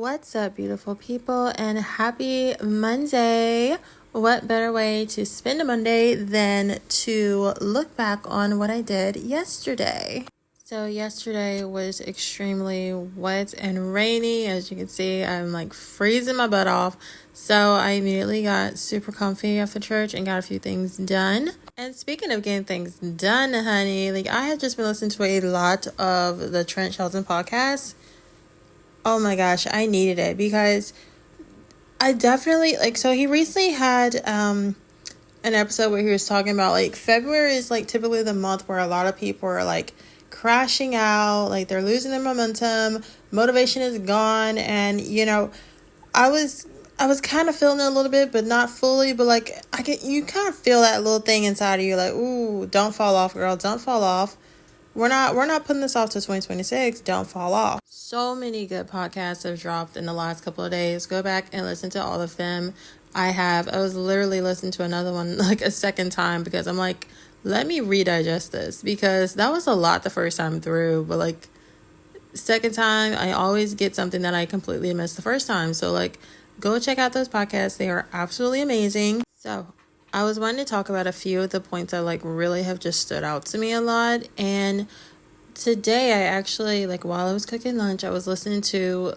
What's up, beautiful people, and happy Monday. What better way to spend a Monday than to look back on what I did yesterday? So yesterday was extremely wet and rainy. As you can see, I'm like freezing my butt off. So I immediately got super comfy after church and got a few things done. And speaking of getting things done, honey, I have just been listening to a lot of the Trent Shelton podcast. Oh my gosh, I needed it because I definitely, so he recently had an episode where he was talking about, February is, typically the month where a lot of people are, crashing out, they're losing their momentum, motivation is gone, and, I was kind of feeling it a little bit, but not fully, but, you kind of feel that little thing inside of you, ooh, don't fall off, girl, don't fall off. We're not putting this off to 2026. Don't fall off. So many good podcasts have dropped in the last couple of days. Go back and listen to all of them. I was literally listening to another one a second time because I'm let me redigest this because that was a lot the first time through. But second time, I always get something that I completely missed the first time. So go check out those podcasts. They are absolutely amazing. So I was wanting to talk about a few of the points that really have just stood out to me a lot. And today I actually while I was cooking lunch, I was listening to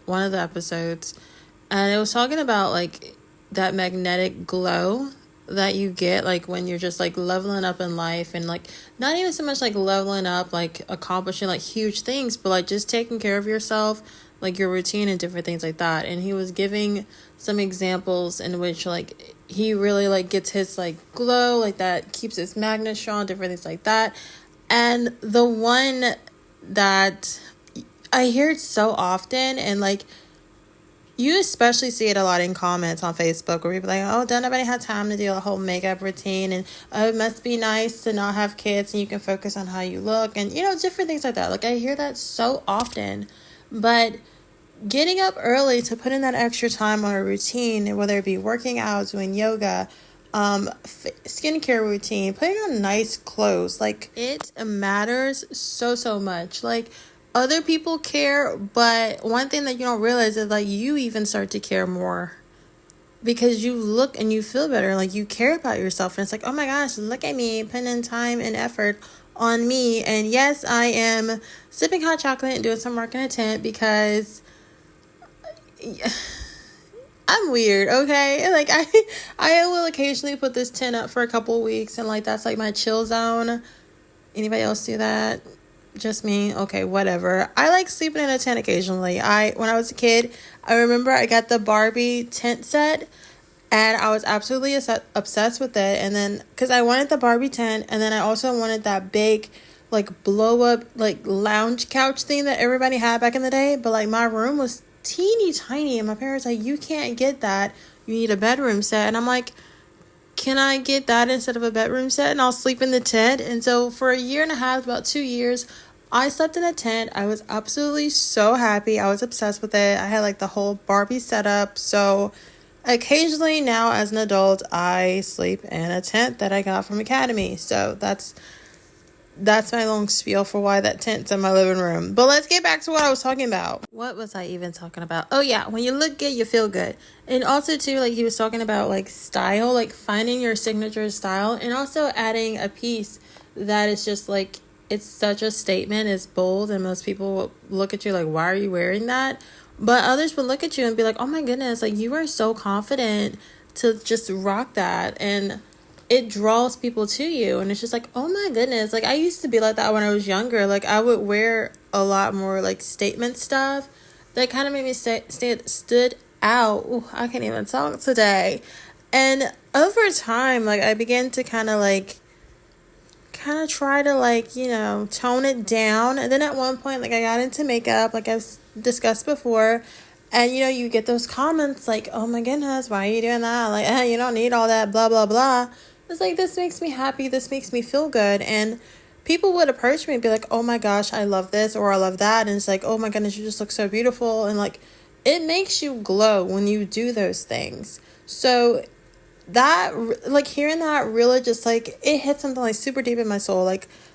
one of the episodes, and it was talking about that magnetic glow that you get when you're just leveling up in life, and not even so much leveling up, accomplishing huge things, but just taking care of yourself, your routine and different things like that. And he was giving some examples in which he really gets his glow that keeps his magnet strong, different things like that. And the one that I hear it so often, and you especially see it a lot in comments on Facebook where people are oh, don't nobody have time to do a whole makeup routine, and oh, it must be nice to not have kids and you can focus on how you look, and different things like that. I hear that so often. But getting up early to put in that extra time on a routine, whether it be working out, doing yoga, skincare routine, putting on nice clothes, it matters so much. Other people care, but one thing that you don't realize is you even start to care more because you look and you feel better. You care about yourself, and it's oh my gosh, look at me putting in time and effort on me. And yes, I am sipping hot chocolate and doing some work in a tent because I'm weird, okay? I will occasionally put this tent up for a couple weeks, and that's my chill zone. Anybody else do that? Just me? Okay, whatever. I like sleeping in a tent occasionally. When I was a kid, I remember I got the Barbie tent set, and I was absolutely obsessed with it. And then, because I wanted the Barbie tent, and then I also wanted that big blow up lounge couch thing that everybody had back in the day. But my room was teeny tiny, and my parents you can't get that, you need a bedroom set. And I'm can I get that instead of a bedroom set, and I'll sleep in the tent? And so for a year and a half, about 2 years, I slept in a tent. I was absolutely so happy. I was obsessed with it. I had the whole Barbie setup. So occasionally now as an adult, I sleep in a tent that I got from Academy. So that's my long spiel for why that tent's in my living room. But let's get back to what I was talking about. What was I even talking about? Oh yeah, when you look good, you feel good. And also too, he was talking about style, finding your signature style, and also adding a piece that is just it's such a statement, it's bold, and most people will look at you why are you wearing that? But others will look at you and be oh my goodness, you are so confident to just rock that, and it draws people to you. And it's just oh my goodness, I used to be like that when I was younger. I would wear a lot more statement stuff that kind of made me stood out. Ooh, I can't even talk today. And over time, I began to kind of try to tone it down. And then at one point, I got into makeup, I've discussed before. And, you get those comments oh my goodness, why are you doing that? You don't need all that, blah, blah, blah. It's this makes me happy. This makes me feel good. And people would approach me and be oh my gosh, I love this or I love that. And it's oh my goodness, you just look so beautiful. And it makes you glow when you do those things. So that hearing that really just it hit something super deep in my soul.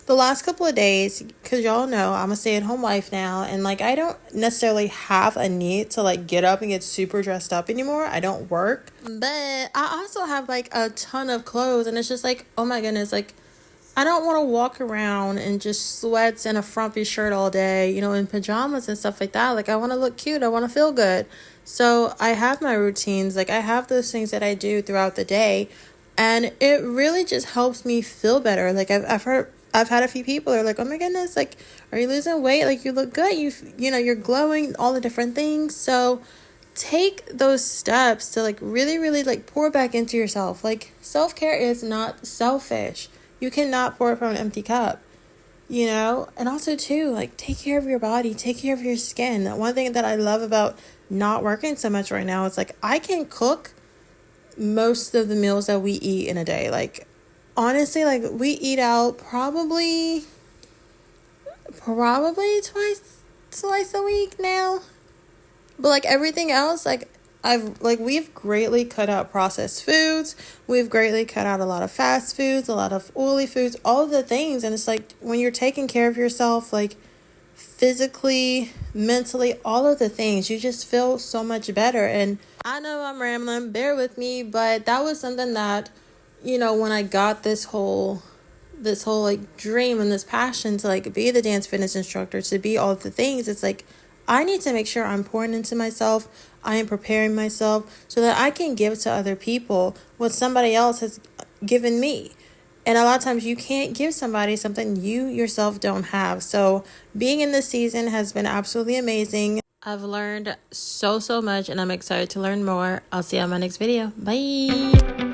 the last couple of days, because y'all know I'm a stay-at-home wife now, and like I don't necessarily have a need to like get up and get super dressed up anymore. I don't work, but I also have like a ton of clothes, and it's just like, oh my goodness, like I don't want to walk around in just sweats and a frumpy shirt all day, you know, in pajamas and stuff like that. Like I want to look cute, I want to feel good. So I have my routines, like I have those things that I do throughout the day, and it really just helps me feel better. Like I've had a few people are like, oh my goodness, like, are you losing weight? Like, you look good. You know, you're glowing, all the different things. So take those steps to like really, really like pour back into yourself. Like, self-care is not selfish. You cannot pour from an empty cup, you know? And also too, like, take care of your body, take care of your skin. One thing that I love about not working so much right now is like, I can cook most of the meals that we eat in a day. Like, honestly, like we eat out probably twice a week now. But like everything else, like we've greatly cut out processed foods. We've greatly cut out a lot of fast foods, a lot of oily foods, all of the things. And it's like when you're taking care of yourself, like physically, mentally, all of the things, you just feel so much better. And I know I'm rambling, bear with me, but that was something that, you know, when I got this whole like dream and this passion to like be the dance fitness instructor, to be all of the things, it's like I need to make sure I'm pouring into myself. I am preparing myself so that I can give to other people what somebody else has given me. And a lot of times you can't give somebody something you yourself don't have. So being in this season has been absolutely amazing. I've learned so much, and I'm excited to learn more. I'll see you on my next video. Bye.